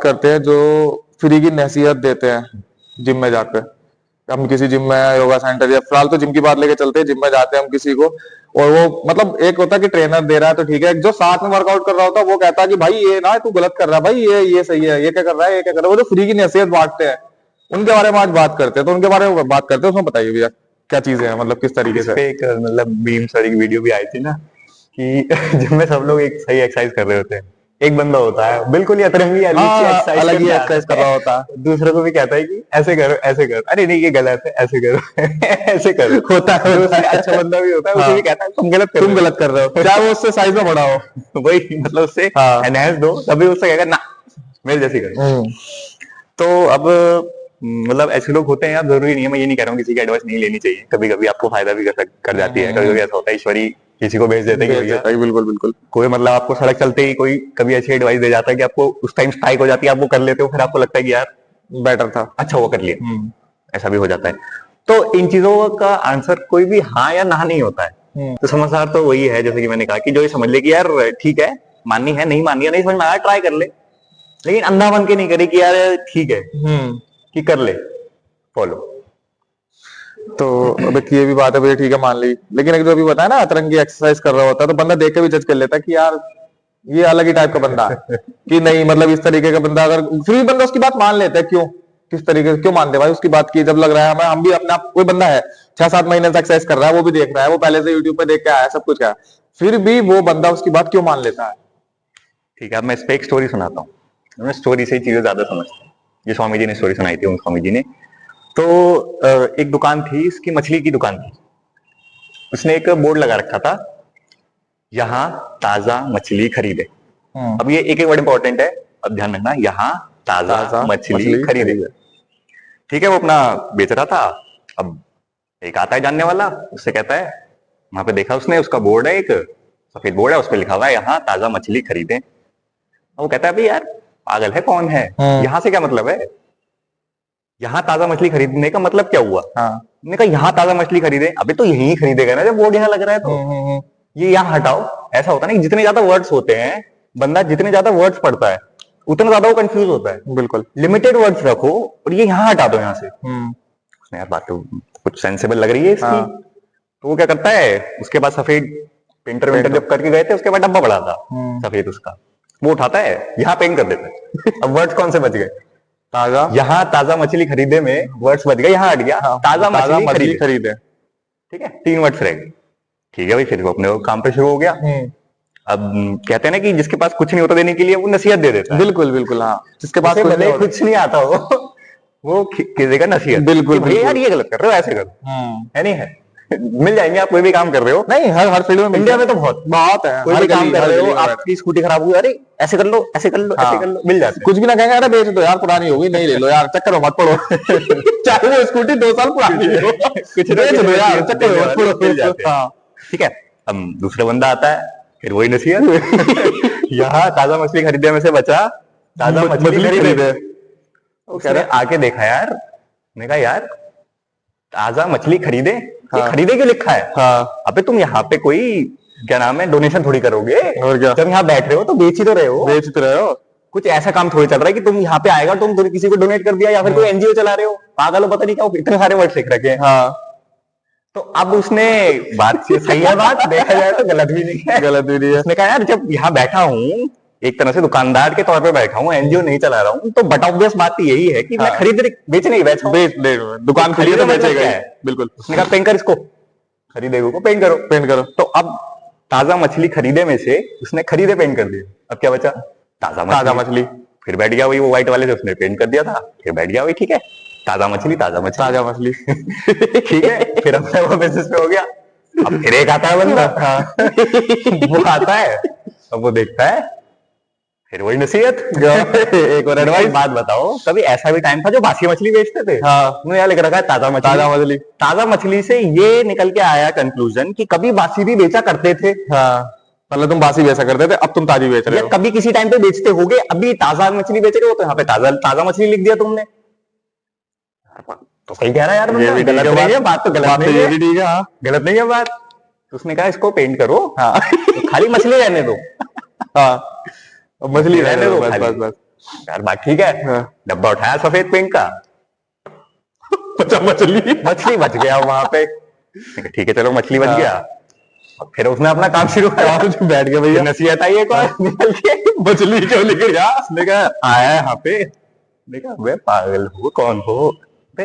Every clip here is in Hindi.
करते हैं जो फ्री की नसीहत देते हैं जिम में जाकर। हम किसी जिम में योगा सेंटर या फिलहाल तो जिम की बात लेके चलते हैं, जिम में जाते हैं हम किसी को, और वो मतलब एक होता है कि ट्रेनर दे रहा है तो ठीक है, जो साथ में वर्कआउट कर रहा होता है वो कहता है कि भाई ये ना तू गलत कर रहा है, भाई ये सही है, ये क्या कर रहा है, ये क्या कर रहा है। वो जो फ्री की नसीहत बांटते हैं उनके बारे में आज बात करते हैं, तो उनके बारे में बात करते हैं। उसमें बताइए भैया क्या चीजें हैं, मतलब किस तरीके इस से। पे एक मतलब मीम सॉरी की वीडियो भी आई थी ना कि जिम में सब लोग एक सही एक्सरसाइज कर रहे होते हैं, एक बंदा होता है बिल्कुल ही अतरंगी अजीब सी हाँ, एक्सरसाइज अलग ही करके एक्सरसाइज कर आता रहा है, होता है। दूसरों को भी कहता है कि ऐसे करो ऐसे करो, अरे नहीं ये गलत है ऐसे करो ऐसे करो। जो उससे अच्छा बंदा भी होता है उसे हाँ, भी कहता है तुम गलत कर तुम रहे गलत कर रहे हो, चाहे वो उससे साइज में बड़ा हो। हो। वही मतलब उससे हाँ। एनहांस दो तभी उससे कहेगा ना मेरे जैसी करो। तो अब मतलब ऐसे लोग होते हैं यार, जरूरी नहीं है, मैं ये नहीं कह रहा हूँ किसी की एडवाइस नहीं लेनी चाहिए, कभी कभी आपको फायदा भी कर जाती है, कभी कभी ऐसा होता है ईश्वरी किसी को भेज देते हैं कि भेज भैया देता है, बिल्कुल बिल्कुल। कोई मतलब आपको सड़क चलते ही कोई कभी ऐसी एडवाइस दे जाता है कि आपको उस टाइम स्ट्राइक हो जाती है, आप वो कर लेते हो, फिर आपको लगता है कि यार बेटर था। अच्छा वो कर लिया, ऐसा भी हो जाता है। तो इन चीजों का आंसर कोई भी हाँ या ना नहीं होता है। तो समझदार तो वही है जैसे कि मैंने कहा कि जो ये समझ ले कि यार ठीक है, माननी है नहीं माननी है नहीं समझ में आया ट्राई कर ले, लेकिन अंधा बन के नहीं करे कि यार ठीक है कि कर ले फॉलो। तो अब एक ये भी बात है भैया, ठीक है मान ली, लेकिन एक जो अभी बताया ना अतरंगी एक्सरसाइज कर रहा होता है, तो बंदा देख के भी जज कर लेता है कि यार ये अलग ही टाइप का बंदा है कि नहीं, मतलब इस तरीके का बंदा, अगर फिर भी बंदा उसकी बात मान लेता है, क्यों, किस तरीके से क्यों मानते भाई उसकी बात की, जब लग रहा है हमें, हम भी अपने आप, कोई बंदा है 6-7 महीने से एक्सरसाइज कर रहा है, वो भी देख रहा है, वो पहले से यूट्यूब पे देख के आया है, सब कुछ है, फिर भी वो बंदा उसकी बात क्यों मान लेता है। ठीक है, अब मैं इस पे एक स्टोरी सुनाता हूँ, मैं स्टोरी से ही चीजें ज्यादा समझता हूँ। ये स्वामी जी ने स्टोरी सुनाई थी, उन स्वामी जी ने। तो एक दुकान थी, इसकी मछली की दुकान थी, उसने एक बोर्ड लगा रखा था, यहाँ ताजा मछली खरीदे। अब ये एक एक वर्ड इंपॉर्टेंट है, अब ध्यान रखना, यहाँ ताजा मछली खरीदे। ठीक है, वो अपना बेच रहा था। अब एक आता है जानने वाला, उससे कहता है, वहां पे देखा उसने, उसका बोर्ड है, एक सफेद बोर्ड है, उस पर लिखा हुआ है यहाँ ताजा मछली खरीदे। वो कहता है भाई यार पागल है कौन है, यहाँ से क्या मतलब है, यहाँ ताजा मछली खरीदने का मतलब क्या हुआ। मैंने कहा यहाँ ताजा मछली खरीदे, अबे तो यही खरीदेगा ना जब बोर्ड यहाँ लग रहा है, तो ये यहाँ हटाओ। ऐसा होता है ना, जितने ज्यादा वर्ड्स होते हैं, बंदा जितने ज्यादा वर्ड्स पढ़ता है उतना ज्यादा वो कंफ्यूज होता है। बिल्कुल, लिमिटेड वर्ड्स रखो और ये यहाँ हटा दो यहाँ से। उसने यार बात तो कुछ सेंसेबल लग रही है इसकी। तो वो क्या करता है, उसके बाद सफेद पेंटर वेंटर जब करके गए थे, उसके बाद डब्बा पड़ा था सफेद उसका, वो उठाता है, यहाँ पेंट कर देता है। अब वर्ड्स कौन से बच गए, ताजा, यहाँ ताजा मछली खरीदे में वर्ड्स बच गए, यहाँ हट गया ताजा मछली खरीदे। ठीक है, 3 वर्ड्स रह गए। ठीक है भाई, फिर वो अपने काम पे शुरू हो गया। अब कहते हैं ना कि जिसके पास कुछ नहीं होता देने के लिए वो नसीहत दे देता है। बिल्कुल बिल्कुल, हाँ, जिसके पास कुछ नहीं आता वो देगा नसीहत। बिल्कुल बिल्कुल, यार ये गलत कर रहे हो, ऐसे करो, है नहीं है। मिल जाएंगे, आप कोई भी काम कर रहे हो, नहीं हर फील्ड में, इंडिया में तो बहुत बहुत है, कोई भी काम कर रहे हो, आपकी स्कूटी खराब हुई, अरे ऐसे कर लो ऐसे कर लो ऐसे कर लो, मिल जाते। कुछ भी ना कहेंगे, अरे बेच दो यार पुरानी होगी, नहीं ले लो यार, चक्कर मत पड़ो। चाहे वो स्कूटी 2 साल पुरानी हो, कुछ बेच दो यार, चक्कर मत पड़ो, मिल जाते। ठीक है, अब दूसरा बंदा आता है, फिर वही नसीहत, यहाँ ताजा मछली खरीदे में से बचा ताजा मछली खरीदे। वो कह रहे आके देखा यार, मैंने कहा यार ताजा मछली खरीदे, ये खरीदे क्यों लिखा है। अबे तुम यहाँ पे कोई क्या नाम है डोनेशन थोड़ी करोगे, और क्या, जब यहाँ बैठ रहे हो तो बेच ही तो रहे हो, कुछ ऐसा काम थोड़ी चल रहा है कि तुम यहाँ पे आएगा तुम किसी को डोनेट कर दिया या फिर कोई एनजीओ चला रहे हो, पागल हो, पता नहीं क्या इतने सारे वर्ड सीख रखे हैं। तो अब उसने बात सही है, बात देखा जाए तो गलत भी नहीं है, गलत भी नहीं है। उसने कहा यार जब यहाँ बैठा हूँ एक तरह से दुकानदार के तौर पे बैठा हूँ, एनजीओ नहीं चला रहा हूँ, तो बट ऑब्वियस बात यही है कि मैं बेच नहीं बैठा हूँ, दुकान खरीदे बेचेगा। बिल्कुल, उसने कहा पेंट कर इसको, खरीदेगा को पेंट करो। तो अब ताजा मछली खरीदे में से उसने खरीदे पेंट कर दिया, अब क्या बचा, ताजा मछली। फिर बैठ गया वही, वो व्हाइट वाले से उसने पेंट कर दिया था, फिर बैठ गया वही, ठीक है, ताजा मछली ठीक है। फिर अपना वो बिजनेस पे हो गया। अब फिर एक आता है बंदा, वो आता है, अब वो देखता है, फिर वही नसीहत। एक और एडवाइस, बात बताओ, कभी ऐसा भी टाइम था जो बासी मछली बेचते थे, उन्होंने यहाँ लिख रखा है ताजा मछली से ये निकल के आया कंक्लूजन कि कभी बासी भी बेचा करते थे। मतलब तुम बासी बेचा करते थे, अब तुम ताजी बेच रहे हो, कभी किसी टाइम पे बेचते होगे, अभी ताजा मछली बेच रहे हो, तो यहाँ पे ताजा मछली लिख दिया तुमने, तो सही कह रहा है यार, गलत नहीं है बात, तो गलत नहीं है, गलत नहीं है बात। तो उसने कहा इसको पेंट करो, तो खाली मछली रहने दो, मछली रहने दो, बस। यार बात ठीक है, हाँ। डब्बा उठाया सफेद पेंट का, बचा मछली। मछली बच गया वहां पे। मैंने कहा, ठीक है चलो मछली बच हाँ। गया। और फिर उसने अपना काम शुरू करा, बैठ गया भैया, नसीहत आई एक और निकल के, मछली क्यों लिख रहा? उसने कहा आया है यहाँ पे, देखा वे पागल हो कौन हो बे,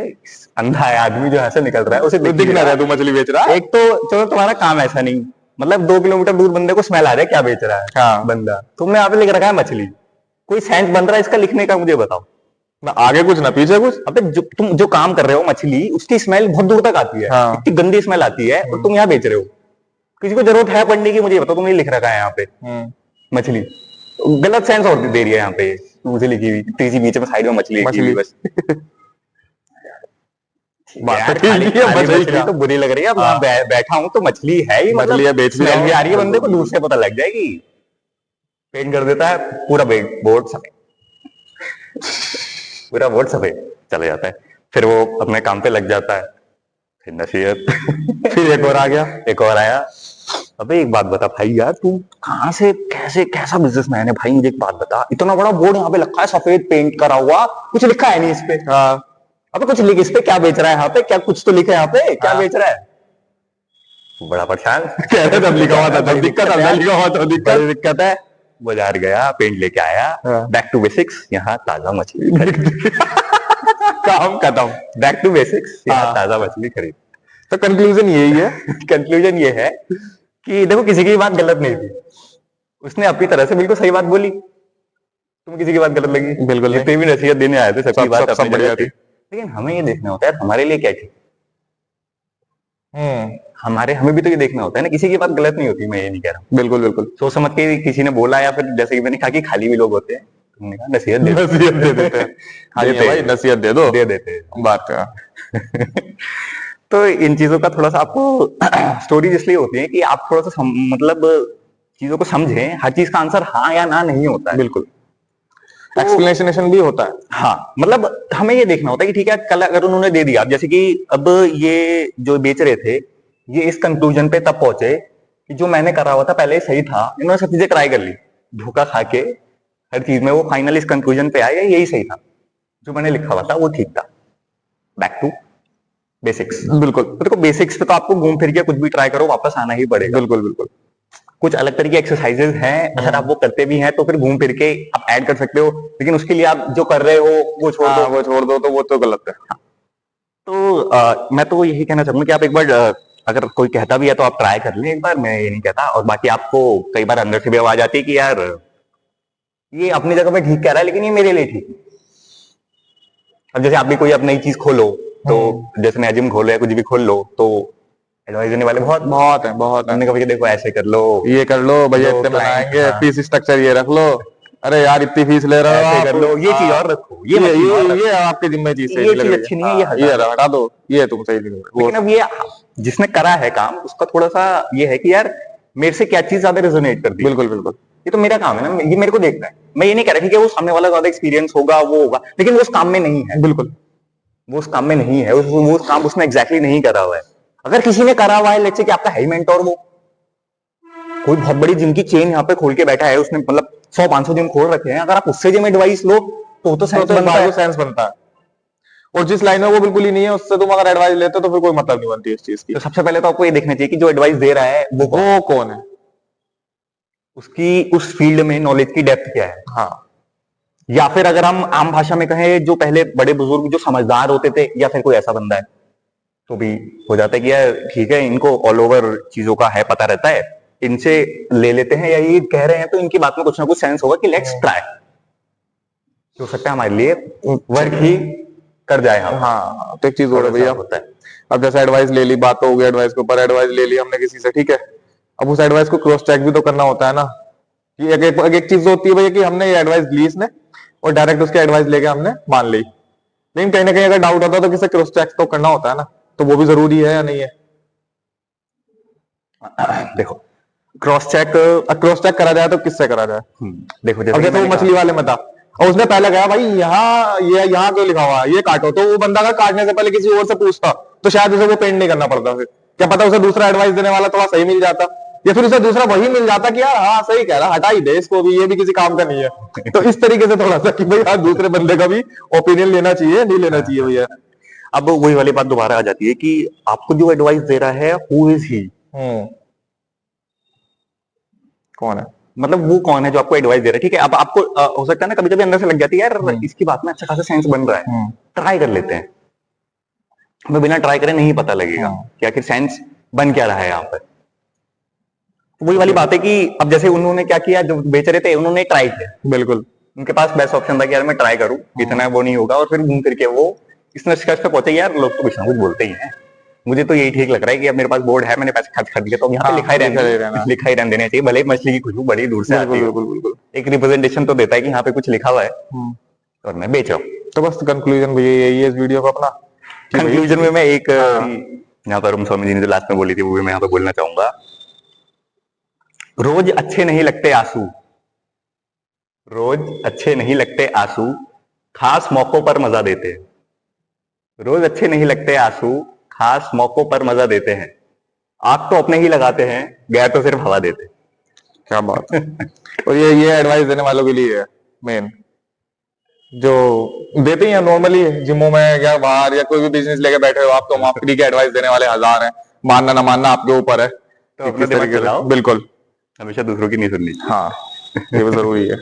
अंधा है आदमी जो ऐसे निकल रहा है, उसे दिख ना रहा है तू मछली बेच रहा है? एक तो चलो तुम्हारा काम ऐसा नहीं, मतलब 2 किलोमीटर दूर बंदे को स्मेल आ रहा है क्या बेच रहा है हाँ। बंदा, तुमने यहाँ पे लिख रखा है मछली, कोई सेंस बन रहा है इसका लिखने का? मुझे बताओ। ना आगे कुछ ना पीछे कुछ। अबे तुम जो काम कर रहे हो मछली, उसकी स्मेल बहुत दूर तक आती है, हाँ। इतनी गंदी स्मेल आती है, और तुम यहाँ बेच रहे हो। किसी को जरूरत है पढ़ने की? मुझे बताओ, तुमने लिख रखा है यहाँ पे मछली, गलत सेंस और दे रही है यहाँ पे मुझे लिखी हुई, तीसरी बीच में साइड में मछली लिखी हुई बस। बात यार, तो ठीक है, खाली मछली मछली तो बुरी लग रही है, अब हाँ। बैठा हूँ तो मछली है ही, मछली है, बेच भी स्मेल रहा भी हूँ। आ रही है, बंदे को दूर से पता लग जाएगी। पेंट कर देता है पूरा बोर्ड सफेद, पूरा बोर्ड सफेद चला जाता है, फिर वो अपने काम पे लग जाता है, फिर नसीहत। फिर एक और आ गया। एक और आया, अबे एक बात बता भाई, यार तू कहाँ से कैसे कैसा बिजनेसमैन है भाई, मुझे एक बात बता, इतना बड़ा बोर्ड यहाँ पे लिखा है सफेद पेंट करा हुआ, कुछ लिखा है नहीं इस पे। हाँ। अबे कुछ लिख इस पे, क्या बेच रहा है यहाँ पे, क्या कुछ तो लिखा है यहाँ पे, क्या हाँ। बेच रहा है? बड़ा परेशान, कह रहे तब लिखा हुआ था, तब दिक्कत है, लिखा हुआ था बड़ी दिक्कत है। बाजार गया, पेंट लेके आया, हाँ। बैक टू बेसिक्स, यहाँ ताजा मछली खरीद। काम खत्म। बैक टू बेसिक्स, यहाँ हाँ। ताजा मछली खरीद। तो कंक्लूजन यही है। कंक्लूजन ये है कि देखो, किसी की बात गलत नहीं थी, उसने अपनी तरह से बिल्कुल सही बात बोली, तुम किसी की बात गलत लगी? बिल्कुल नहीं। जितने भी नसीहत देने आए थे सबकी बात सब अपनी बढ़िया जगह थी। थी। लेकिन हमें ये देखना होता है हमारे लिए क्या ठीक, हमें भी तो ये देखना होता है ना, किसी की बात गलत नहीं होती, मैं ये नहीं कह रहा हूँ। बिल्कुल बिल्कुल। सोच समझ के किसी ने बोला, या फिर जैसे कि मैंने कहा कि खाली भी लोग होते हैं, तुमने कहा नसीहत दे नसीहत दे देते हैं। हाँ जी भाई, नसीहत दे दो, दे देते हैं। बात का। तो इन चीजों का थोड़ा सा आपको स्टोरीज इसलिए होती है कि आप थोड़ा सा मतलब चीजों को समझें, हर चीज का आंसर हाँ या ना नहीं होता है। बिल्कुल, एक्सप्लेनेशन भी होता है। हाँ, मतलब हमें ये देखना होता है कि ठीक है, कल अगर उन्होंने दे दिया, जैसे कि अब ये जो बेच रहे थे, ये इस कंक्लूजन पे तब पहुंचे कि जो मैंने करा हुआ था पहले सही था, इन्होंने सब चीजें ट्राई कर ली, धोखा खा के हर चीज में वो फाइनल इस कंक्लूजन पे आए, यही सही था, जो मैंने लिखा हुआ था वो ठीक था। Back to basics. बिल्कुल। तो देखो, बेसिक्स पे तो आपको घूम फिर के कुछ भी ट्राई करो वापस आना ही पड़ेगा। बिल्कुल बिल्कुल। कुछ अलग तरह की एक्सरसाइजेज हैं, अगर आप वो करते भी हैं तो फिर घूम फिर के आप ऐड कर सकते हो, लेकिन उसके लिए आप जो कर रहे हो वो छोड़ दो। वो छोड़ दो तो वो तो गलत है। तो मैं तो यही कहना चाहूंगा कि आप एक बार अगर कोई कहता भी है तो आप ट्राई कर लें एक बार, मैं ये नहीं कहता। और बाकी आपको कई बार अंदर से भी आवाज आती है कि यार ये अपनी जगह पे ठीक कह रहा है, लेकिन ये मेरे लिए ठीक है। अब जैसे आप भी कोई अब नई चीज खोलो, तो जैसे नया जिम खोलो या कुछ भी खोल लो, तो एडवाइस देने वाले बहुत बहुत है, बहुत है। हमने कहा देखो ऐसे कर लो, ये कर लो भैया, लो इतने client, बनाएंगे, हाँ। फीस स्ट्रक्चर ये रख लो, अरे यार इतनी फीस ले रहे हो ऐसे आप, कर लो, ये चीज और रखो, ये मत चीज और रखो। ये आपके जिम्मे चीज सही ये नहीं लग चीज रही अच्छी नहीं है, ये हाँ, हटा दो। हटा दो, ये तुम सही नहीं लग रही। लेकिन अब ये जिसने करा है काम, उसका थोड़ा सा ये है कि यार मेरे से क्या चीज ज्यादा रेजोनेट करती है। बिल्कुल बिल्कुल। ये तो मेरा काम है ना, ये मेरे को देखना है। मैं ये नहीं कह रहा कि वो सामने वाला ज्यादा एक्सपीरियंस होगा, वो होगा, लेकिन वो उस काम में नहीं है। बिल्कुल, वो उस काम में नहीं है, वो काम उसने एग्जैक्टली नहीं करा हुआ है। अगर किसी ने करा हुआ है, लेट्स से कि आपका है मेंटोर, वो कोई बहुत बड़ी जिम की चेन यहाँ पे खोल के बैठा है, उसने मतलब 100-500 जिम खोल रखे हैं, अगर आप उससे जिम एडवाइस लो तो सेंस बनता है। और जिस लाइन में वो बिल्कुल ही नहीं है, उससे तुम अगर एडवाइस लेते हो तो फिर कोई मतलब नहीं बनती इस चीज की। तो सबसे पहले तो आपको ये देखना चाहिए कि जो एडवाइस दे रहा है वो कौन है, उसकी उस फील्ड में नॉलेज की डेप्थ क्या है। हाँ। या फिर अगर हम आम भाषा में कहें, जो पहले बड़े बुजुर्ग जो समझदार होते थे, या फिर कोई ऐसा बंदा है, तो भी हो जाता है कि यार ठीक है, इनको ऑल ओवर चीजों का है, पता रहता है, इनसे ले लेते हैं, या ये कह रहे हैं तो इनकी बात में कुछ ना कुछ सेंस होगा कि लेट्स ट्राई, हो सकता है हमारे लिए वर्क ही कर जाए हम। हाँ, तो एक चीज और है भैया, होता है। अब जैसे एडवाइस ले ली, बात हो गई एडवाइस के ऊपर, एडवाइस ले ली हमने किसी से, ठीक है, अब उस एडवाइस को क्रॉस चेक भी तो करना होता है ना। कि एक चीज होती है भैया कि हमने ये एडवाइस ली इसने, और डायरेक्ट उसकी एडवाइस लेके हमने मान ली, लेकिन कहीं ना कहीं अगर डाउट होता है तो किसी क्रॉस चेक तो करना होता है ना, तो वो भी जरूरी है या नहीं है? देखो, क्रॉस चेक करा जाए तो किससे करा जाए? देखो, अब जैसे वो मछली वाले में था, और उसने पहले कहा भाई यहाँ क्यों लिखा हुआ है, ये काटो, तो वो बंदा अगर काटने से पहले किसी और से पूछता तो शायद उसे वो पेंट नहीं करना पड़ता, फिर क्या पता उसे दूसरा एडवाइस देने वाला थोड़ा सही मिल जाता, या फिर उसे दूसरा वही मिल जाता कि यार हाँ सही कह रहा, हटा ही दे इसको भी, ये भी किसी काम का नहीं है। तो इस तरीके से थोड़ा सा कि भाई हाँ दूसरे बंदे का भी ओपिनियन लेना चाहिए, नहीं लेना चाहिए भैया। अब वही वाली बात दोबारा आ जाती है कि आपको जो एडवाइस दे रहा है हु इज ही, कौन है, मतलब वो कौन है जो आपको एडवाइस दे रहा है। ठीक है, अब आपको हो सकता है ना कभी कभी अंदर से लग जाती है यार इसकी बात में अच्छा खासा सेंस बन रहा है, ट्राई कर लेते हैं। हमें बिना ट्राई करे नहीं पता लगेगा कि आखिर सेंस बन क्या रहा है यहाँ पर। वही वाली बात है कि अब जैसे उन्होंने क्या किया, जो बेच रहे थे उन्होंने ट्राई किया, बिल्कुल उनके पास बेस्ट ऑप्शन था कि यार मैं ट्राई करूं, इतना वो नहीं होगा, और फिर घूम करके वो इस निष्कर्ष पे पहुंचे यार लोग तो कुछ ना कुछ बोलते ही हैं, मुझे तो यही ठीक लग रहा है कि अब मेरे पास बोर्ड है, मैंने पैसे खर्च कर दिया तो यहाँ पे लिखा ही रहने देना चाहिए, भले ही मछली की खुशबू बड़ी दूर से आती है, एक रिप्रेजेंटेशन तो देता है कि यहाँ पे कुछ लिखा हुआ है और मैं बेच रहा हूँ। तो बस कंक्लूजन भैया यही है इस वीडियो का अपना। कंक्लूजन में मैं एक यहाँ पर स्वामी जी ने जो लास्ट में बोली थी वो भी मैं यहाँ पे बोलना चाहूंगा। रोज अच्छे नहीं लगते आंसू, रोज अच्छे नहीं लगते आंसू, खास मौकों पर मजा देते हैं। रोज अच्छे नहीं लगते आंसू, खास मौकों पर मजा देते हैं। आग तो अपने ही लगाते हैं, गैर तो सिर्फ हवा देते हैं। क्या बात है। और ये एडवाइस देने वालों के लिए है मेन, जो देते ही हैं नॉर्मली जिमों में या बाहर या कोई भी बिजनेस लेके बैठे हो आप, तो हम फ्री के एडवाइस देने वाले हजार हैं, मानना ना मानना आपके ऊपर है। तो अपना दिमाग चलाओ, बिल्कुल, हमेशा दूसरों की नहीं सुननी। हाँ ये भी जरूरी है।